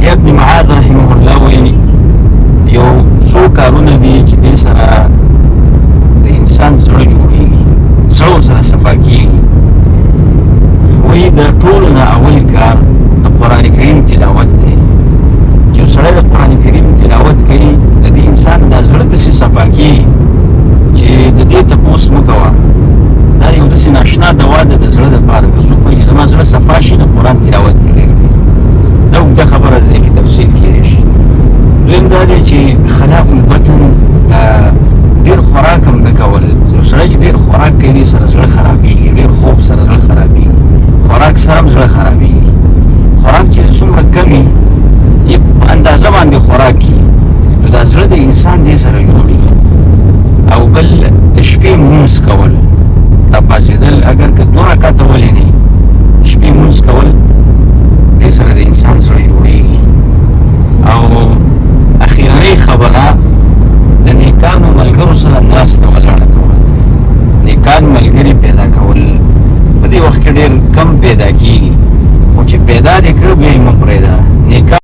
یحیی ابن معاذ رحمه الله وایي یو څو کارونه دي چې دې سره د انسان زړه جوړېږي، زړه ورسره صفا کېږي. وایي د ټولو نه اول کار د قرآن کریم تلاوت دی. چې یو سړی د قرآن کریم تلاوت کوي د دې انسان دا زړه داسې صفا کېږي چې د دې تپوس مه کوه. دا یو داسې ناشنا دوا ده د زړه دپاره. که څوک وایي چې زما زړه صفا شي د قرآن تلاوت دې ډېر کوي. دا اوږده خبره ده، دې کې تفصیل کېدی شي. دویم دا دی چې خلاء البطن ډېر خوراک هم نه کول. یو سړی چې ډېر خوراک کوي دې سره زړه خرابېږي، ډېر خوب سره زړه خرابېږي، خوراک سره هم زړه خرابېږي. خوراک چې څومره کم وي یې په اندازه باندې خوراک کړي نو دا زړه د انسان دې سره جوړېږي. او بل د شپې لمونځ کول، دا پاڅېدل اګر که 2 رکعته ولې نه د شپې لمونځ کول دې سره د انسان زړه جوړېږي. او اخیرنۍ خبره د نیکانو ملګرو سره ناسته ولاړه کول. نیکان ملګري پیدا کول په دې وخت کې ډېر کم پیدا کېږي، خو چې پیدا دې کړه بیا یې مه پرېږده.